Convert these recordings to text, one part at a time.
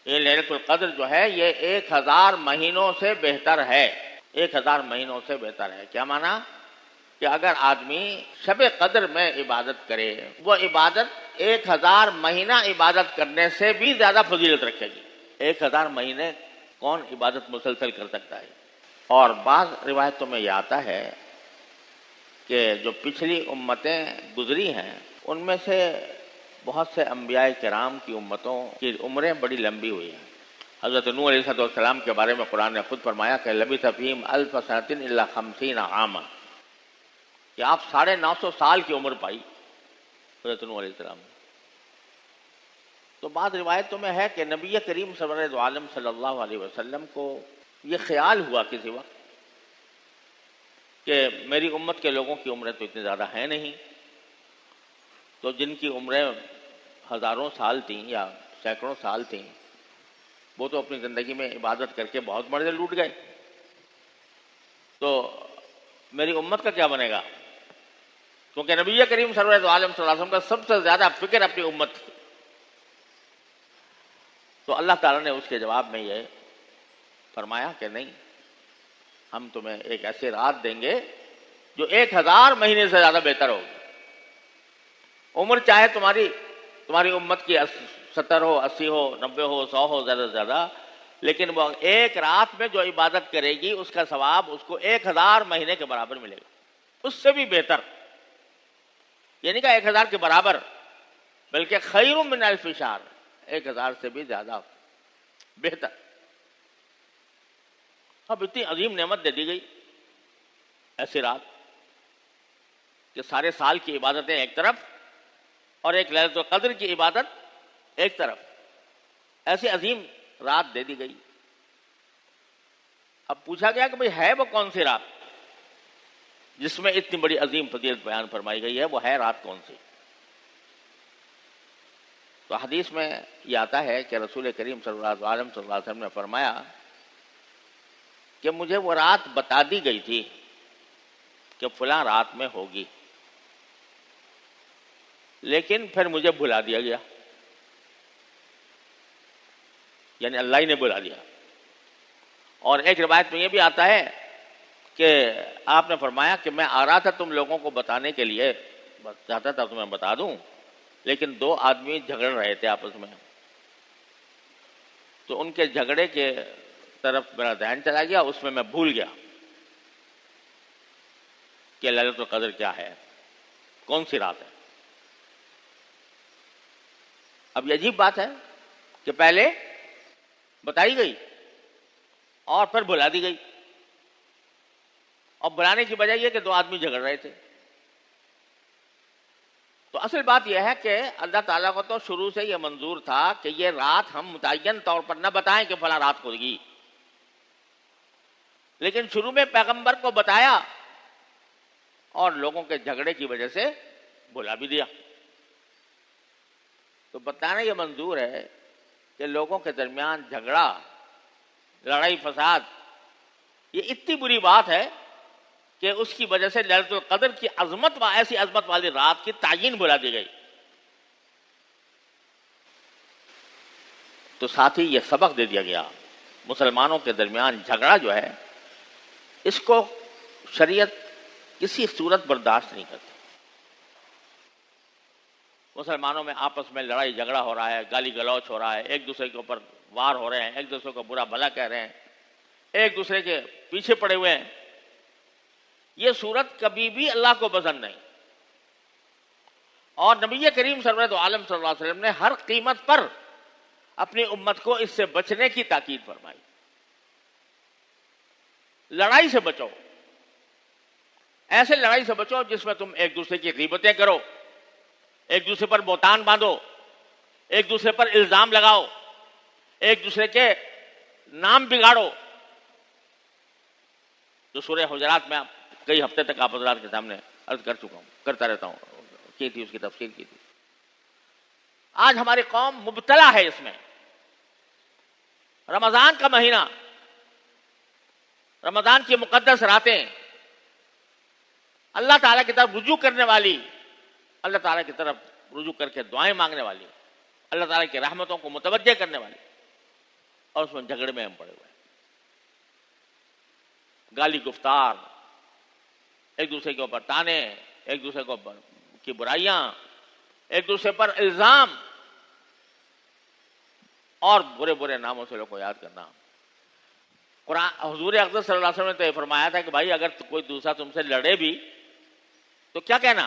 یہ لیلۃ القدر جو ہے یہ 1000 مہینوں سے بہتر ہے، 1000 مہینوں سے بہتر ہے۔ کیا معنی؟ کہ اگر آدمی شب قدر میں عبادت کرے، وہ عبادت 1000 مہینہ عبادت کرنے سے بھی زیادہ فضیلت رکھے گی۔ 1000 مہینے کون عبادت مسلسل کر سکتا ہے؟ اور بعض روایتوں میں یہ آتا ہے کہ جو پچھلی امتیں گزری ہیں ان میں سے بہت سے انبیاء کرام کی امتوں کی عمریں بڑی لمبی ہوئی ہیں۔ حضرت نوح علیہ السلام کے بارے میں قرآن نے خود فرمایا کہ لبث فیہم 1000 سنۃ الا 50 عاما، کہ آپ 950 سال کی عمر پائی حضرت نوح علیہ السلام نے۔ تو بعض روایتوں میں ہے کہ نبی کریم سرور دو عالم صلی اللہ علیہ وسلم کو یہ خیال ہوا کسی وقت کہ میری امت کے لوگوں کی عمریں تو اتنی زیادہ ہیں نہیں، تو جن کی عمریں ہزاروں سال تھیں یا سینکڑوں سال تھیں وہ تو اپنی زندگی میں عبادت کر کے بہت مرضے لوٹ گئے، تو میری امت کا کیا بنے گا؟ کیونکہ نبی کریم سرور دو عالم صلی اللہ علیہ وسلم کا سب سے زیادہ فکر اپنی امت کی۔ تو اللہ تعالیٰ نے اس کے جواب میں یہ فرمایا کہ نہیں، ہم تمہیں ایک ایسی رات دیں گے جو 1000 مہینے سے زیادہ بہتر ہوگی۔ عمر چاہے تمہاری امت کی 70 ہو، 80 ہو، 90 ہو، 100 ہو، زیادہ سے زیادہ، لیکن وہ ایک رات میں جو عبادت کرے گی اس کا ثواب اس کو 1000 مہینے کے برابر ملے گا، اس سے بھی بہتر۔ یعنی کہ 1000 کے برابر، بلکہ خیر من الف شہر، 1000 سے بھی زیادہ بہتر۔ اب اتنی عظیم نعمت دے دی گئی، ایسی رات کہ سارے سال کی عبادتیں ایک طرف اور ایک لیلۃ القدر کی عبادت ایک طرف، ایسی عظیم رات دے دی گئی۔ اب پوچھا گیا کہ بھئی ہے وہ کون سی رات جس میں اتنی بڑی عظیم فضیلت بیان فرمائی گئی ہے، وہ ہے رات کون سی؟ تو حدیث میں یہ آتا ہے کہ رسول کریم صلی اللہ علیہ وسلم نے فرمایا کہ مجھے وہ رات بتا دی گئی تھی کہ فلاں رات میں ہوگی، لیکن پھر مجھے بھلا دیا گیا، یعنی اللہ ہی نے بلا دیا۔ اور ایک روایت میں یہ بھی آتا ہے کہ آپ نے فرمایا کہ میں آ رہا تھا تم لوگوں کو بتانے کے لیے، چاہتا تھا تمہیں بتا دوں، لیکن 2 آدمی جھگڑ رہے تھے آپس میں، تو ان کے جھگڑے کے طرف میرا ذہن چلا گیا، اس میں بھول گیا کہ لیلۃ القدر کیا ہے، کون سی رات ہے۔ اب یہ عجیب بات ہے کہ پہلے بتائی گئی اور پھر بلا دی گئی، اور بلانے کی وجہ یہ کہ 2 آدمی جھگڑ رہے تھے۔ تو اصل بات یہ ہے کہ اللہ تعالیٰ کو تو شروع سے یہ منظور تھا کہ یہ رات ہم متعین طور پر نہ بتائیں کہ فلاں رات ہوگی، لیکن شروع میں پیغمبر کو بتایا اور لوگوں کے جھگڑے کی وجہ سے بلا بھی دیا۔ تو بتانا یہ منظور ہے کہ لوگوں کے درمیان جھگڑا، لڑائی فساد یہ اتنی بری بات ہے کہ اس کی وجہ سے لیلۃ القدر کی عظمت، ایسی عظمت والی رات کی تعیین بلا دی گئی۔ تو ساتھ ہی یہ سبق دے دیا گیا، مسلمانوں کے درمیان جھگڑا جو ہے اس کو شریعت کسی صورت برداشت نہیں کرتی۔ مسلمانوں میں آپس میں لڑائی جھگڑا ہو رہا ہے، گالی گلوچ ہو رہا ہے، ایک دوسرے کے اوپر وار ہو رہے ہیں، ایک دوسرے کو برا بھلا کہہ رہے ہیں، ایک دوسرے کے پیچھے پڑے ہوئے ہیں، یہ صورت کبھی بھی اللہ کو پسند نہیں۔ اور نبی کریم صلی اللہ علیہ وسلم نے ہر قیمت پر اپنی امت کو اس سے بچنے کی تاکید فرمائی۔ لڑائی سے بچو، ایسے لڑائی سے بچو جس میں تم ایک دوسرے کی غیبتیں کرو، ایک دوسرے پر بہتان باندھو، ایک دوسرے پر الزام لگاؤ، ایک دوسرے کے نام بگاڑو۔ تو سورہ حجرات میں آپ کئی ہفتے تک آپ حضرات کے سامنے عرض کر چکا ہوں، کرتا رہتا ہوں، کی تھی اس کی تفسیر کی تھی۔ آج ہماری قوم مبتلا ہے اس میں۔ رمضان کا مہینہ، رمضان کی مقدس راتیں، اللہ تعالیٰ کی طرف رجوع کرنے والی، اللہ تعالیٰ کی طرف رجوع کر کے دعائیں مانگنے والی، اللہ تعالیٰ کی رحمتوں کو متوجہ کرنے والی، اور اس میں جھگڑے میں ہم پڑے ہوئے ہیں، گالی گفتار، ایک دوسرے کے اوپر تانے، ایک دوسرے کے اوپر کی برائیاں، ایک دوسرے پر الزام اور برے برے ناموں سے لوگوں کو یاد کرنا۔ قرآن حضور اقدس صلی اللہ علیہ وسلم نے تو یہ فرمایا تھا کہ بھائی اگر کوئی دوسرا تم سے لڑے بھی تو کیا کہنا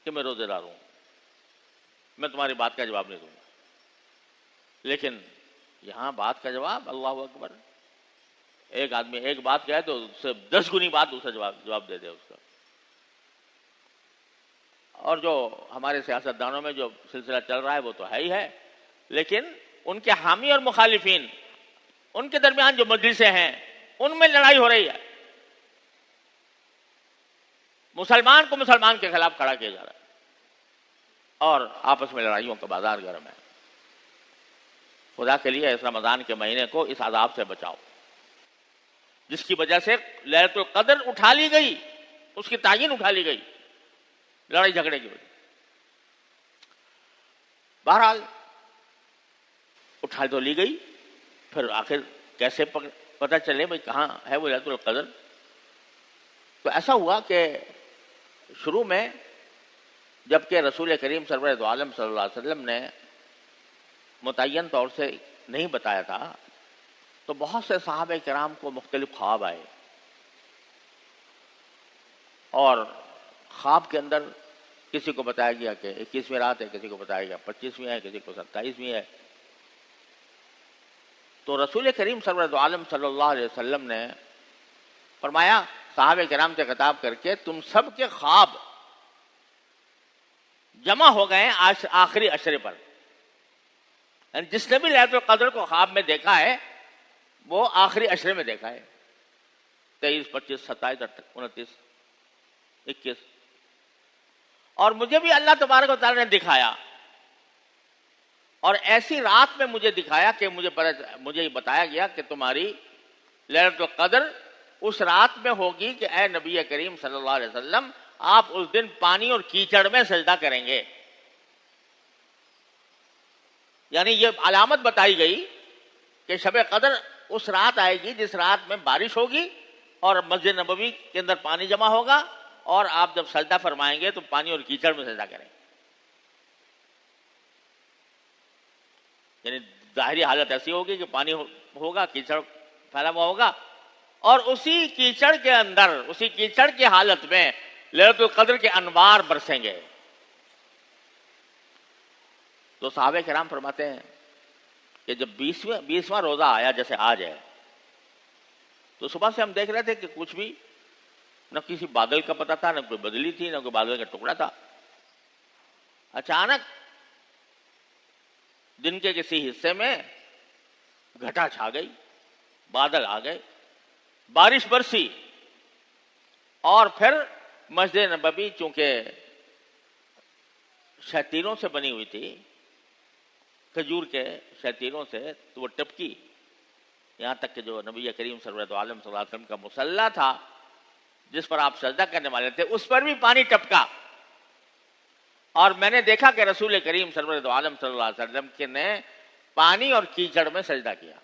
کہ میں روزے دار ہوں، میں تمہاری بات کا جواب نہیں دوں گا۔ لیکن یہاں بات کا جواب، اللہ اکبر، ایک آدمی ایک بات کہے تو اس سے 10 گنی بات دوسرا جواب دے دے اس کا۔ اور جو ہمارے سیاستدانوں میں جو سلسلہ چل رہا ہے وہ تو ہے ہی ہے، لیکن ان کے حامی اور مخالفین، ان کے درمیان جو مجلسیں ہیں ان میں لڑائی ہو رہی ہے، مسلمان کو مسلمان کے خلاف کھڑا کیا جا رہا ہے اور آپس میں لڑائیوں کا بازار گرم ہے۔ خدا کے لیے اس رمضان کے مہینے کو اس عذاب سے بچاؤ جس کی وجہ سے لیلۃ القدر اٹھا لی گئی، اس کی تعین اٹھا لی گئی لڑائی جھگڑے کی وجہ۔ بہرحال اٹھا تو لی گئی، پھر آخر کیسے پتہ چلے بھائی کہاں ہے وہ لیلۃ القدر؟ تو ایسا ہوا کہ شروع میں جبکہ رسول کریم سرور دو عالم صلی اللہ علیہ وسلم نے متعین طور سے نہیں بتایا تھا، تو بہت سے صحابہ کرام کو مختلف خواب آئے، اور خواب کے اندر کسی کو بتایا گیا کہ 21ویں رات ہے، کسی کو بتایا گیا 25ویں ہے، کسی کو 27ویں ہے۔ تو رسول کریم سرور دو عالم صلی اللہ علیہ وسلم نے فرمایا صحابہ کرام سے خطاب کر کے، تم سب کے خواب جمع ہو گئے آخری عشرے پر، یعنی جس نے بھی لیلۃ القدر کو خواب میں دیکھا ہے وہ آخری عشرے میں دیکھا ہے، 23، 25، 27، 29، 21۔ اور مجھے بھی اللہ تبارک و تعالیٰ نے دکھایا، اور ایسی رات میں مجھے دکھایا کہ مجھے یہ بتایا گیا کہ تمہاری لیلۃ القدر اس رات میں ہوگی کہ اے نبی کریم صلی اللہ علیہ وسلم آپ اس دن پانی اور کیچڑ میں سجدہ کریں گے۔ یعنی یہ علامت بتائی گئی کہ شب قدر اس رات آئے گی جس رات میں بارش ہوگی اور مسجد نبوی کے اندر پانی جمع ہوگا، اور آپ جب سجدہ فرمائیں گے تو پانی اور کیچڑ میں سجدہ کریں گے۔ یعنی ظاہری حالت ایسی ہوگی کہ پانی ہوگا، کیچڑ پھیلا ہوا ہوگا، اور اسی کیچڑ کے اندر، اسی کیچڑ کی حالت میں لیلۃ القدر کے انوار برسیں گے۔ تو صحابہ کرام فرماتے ہیں کہ جب 20واں روزہ آیا، جیسے آج ہے، تو صبح سے ہم دیکھ رہے تھے کہ کچھ بھی نہ کسی بادل کا پتہ تھا، نہ کوئی بدلی تھی، نہ کوئی بادل کا ٹکڑا تھا۔ اچانک دن کے کسی حصے میں گھٹا چھا گئی، بادل آ گئے، بارش برسی، اور پھر مسجد نبوی چونکہ شیطینوں سے بنی ہوئی تھی، کھجور کے شیطینوں سے، تو وہ ٹپکی، یہاں تک کہ جو نبی کریم صلی اللہ علیہ وسلم کا مصلی تھا جس پر آپ سجدہ کرنے والے تھے اس پر بھی پانی ٹپکا، اور میں نے دیکھا کہ رسول کریم صلی اللہ علیہ وسلم کے نے پانی اور کیچڑ میں سجدہ کیا۔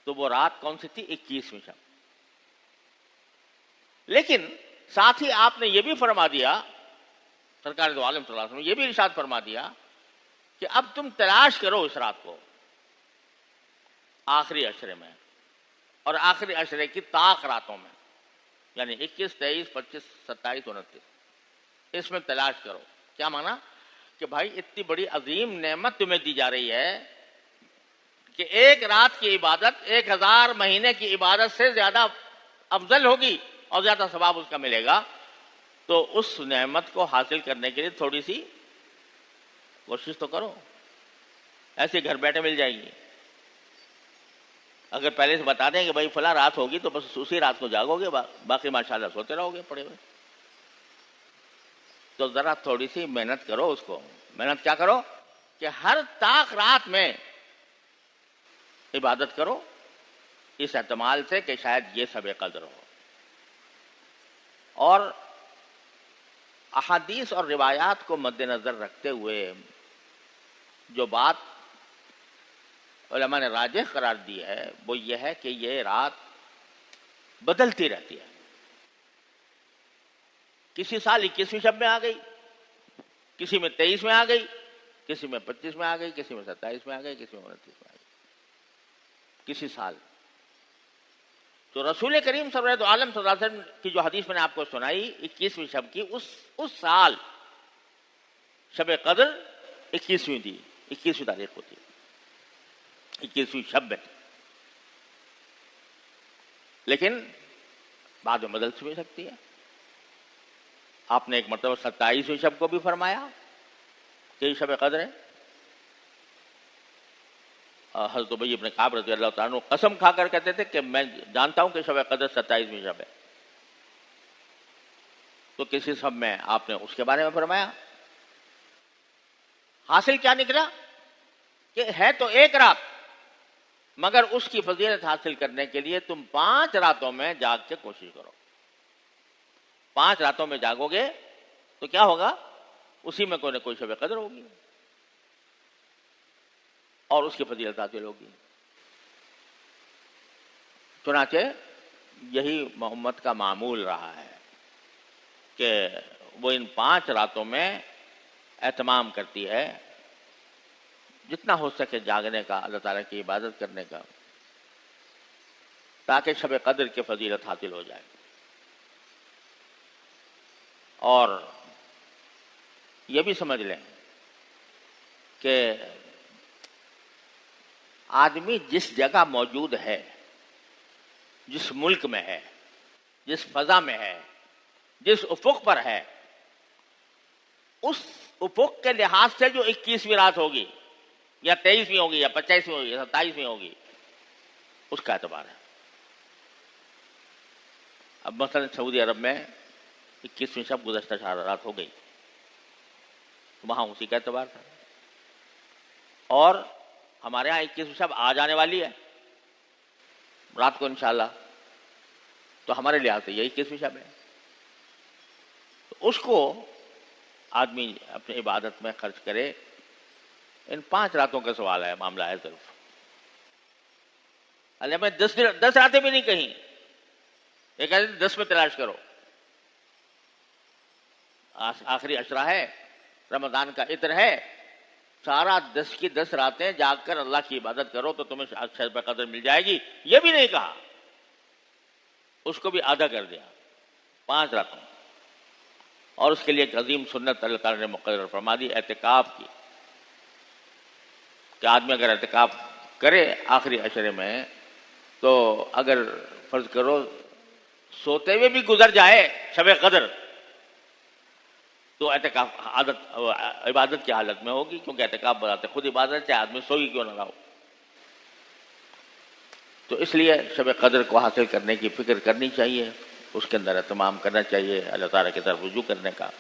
تو وہ رات کون سی تھی؟ 21ویں شب۔ لیکن ساتھ ہی آپ نے یہ بھی فرما دیا، سرکار دو عالم صلی اللہ علیہ وسلم یہ بھی ارشاد فرما دیا کہ اب تم تلاش کرو اس رات کو آخری عشرے میں، اور آخری عشرے کی طاق راتوں میں، یعنی 21، 23، 25، 27، 29، اس میں تلاش کرو۔ کیا مانا؟ کہ بھائی اتنی بڑی عظیم نعمت تمہیں دی جا رہی ہے کہ ایک رات کی عبادت 1000 مہینے کی عبادت سے زیادہ افضل ہوگی اور زیادہ ثواب اس کا ملے گا، تو اس نعمت کو حاصل کرنے کے لیے تھوڑی سی کوشش تو کرو۔ ایسے گھر بیٹھے مل جائے گی، اگر پہلے سے بتا دیں کہ بھائی فلاں رات ہوگی تو بس اسی رات کو جاگو گے، باقی ماشاءاللہ سوتے رہو گے پڑے ہوئے۔ تو ذرا تھوڑی سی محنت کرو، اس کو محنت کیا کرو کہ ہر طاق رات میں عبادت کرو، اس احتمال سے کہ شاید یہ شب قدر ہو۔ اور احادیث اور روایات کو مد نظر رکھتے ہوئے جو بات علماء نے راجح قرار دی ہے وہ یہ ہے کہ یہ رات بدلتی رہتی ہے. کسی سال 21ویں شب میں آ گئی، کسی میں 23 میں آ گئی، کسی میں 25 میں آ گئی، کسی میں 27 میں آ گئی، کسی میں 29 میں آ گئی. کسی سال تو رسول کریم صلی اللہ علیہ وسلم کی جو حدیث میں نے آپ کو سنائی 21ویں شب کی، اس سال شب قدر 21ویں تھی، 21ویں تاریخ کو تھی، 21ویں شب میں تھی. لیکن بعد میں بدل بھی سکتی ہے. آپ نے ایک مرتبہ 27ویں شب کو بھی فرمایا کہ یہ شب قدر ہے. حضرت ابی بن کعب رضی اللہ تعالیٰ عنہ قسم کھا کر کہتے تھے کہ میں جانتا ہوں کہ شب قدر 27ویں شب ہے. تو کسی شب میں آپ نے اس کے بارے میں فرمایا. حاصل کیا نکلا کہ ہے تو ایک رات، مگر اس کی فضیلت حاصل کرنے کے لیے تم 5 راتوں میں جاگ کے کوشش کرو. 5 راتوں میں جاگو گے تو کیا ہوگا؟ اسی میں کوئی نہ کوئی شب قدر ہوگی اور اس کی فضیلت حاصل ہوگی. چنانچہ یہی محمد کا معمول رہا ہے کہ وہ ان 5 راتوں میں اہتمام کرتی ہے جتنا ہو سکے جاگنے کا، اللہ تعالیٰ کی عبادت کرنے کا، تاکہ شب قدر کی فضیلت حاصل ہو جائے. اور یہ بھی سمجھ لیں کہ آدمی جس جگہ موجود ہے، جس ملک میں ہے، جس فضا میں ہے، جس افق پر ہے، اس افق کے لحاظ سے جو 21ویں رات ہوگی یا 23ویں ہوگی یا 25ویں ہوگی یا 27ویں ہوگی، اس کا اعتبار ہے. اب مثلا سعودی عرب میں 21ویں شب گزشتہ رات ہو گئی، وہاں اسی کا اعتبار تھا. اور ہمارے ہاں 21ویں شب آ جانے والی ہے رات کو انشاءاللہ، تو ہمارے لحاظ سے یہ 21ویں شب ہے. تو اس کو آدمی اپنی عبادت میں خرچ کرے. ان 5 راتوں کا سوال ہے، معاملہ ہے صرف. اللہ میں 10 راتیں بھی نہیں کہیں، ایک 10 میں تلاش کرو. آخری عشرہ ہے، رمضان کا عطر ہے، سارا 10 کی 10 راتیں جاگ کر اللہ کی عبادت کرو تو تمہیں شب قدر مل جائے گی. یہ بھی نہیں کہا، اس کو بھی آدھا کر دیا 5 راتوں. اور اس کے لیے ایک عظیم سنت اللہ تعالیٰ نے مقرر فرما دی اعتکاف کی، کہ آدمی اگر اعتکاف کرے آخری عشرے میں تو اگر فرض کرو سوتے ہوئے بھی گزر جائے شب قدر تو اعتکاف عبادت کی حالت میں ہوگی، کیونکہ اعتکاف بذات خود عبادت، چاہے آدمی سوئی کیوں نہ رہا ہو. تو اس لیے شب قدر کو حاصل کرنے کی فکر کرنی چاہیے، اس کے اندر اہتمام کرنا چاہیے، اللہ تعالیٰ کی طرف رجوع کرنے کا.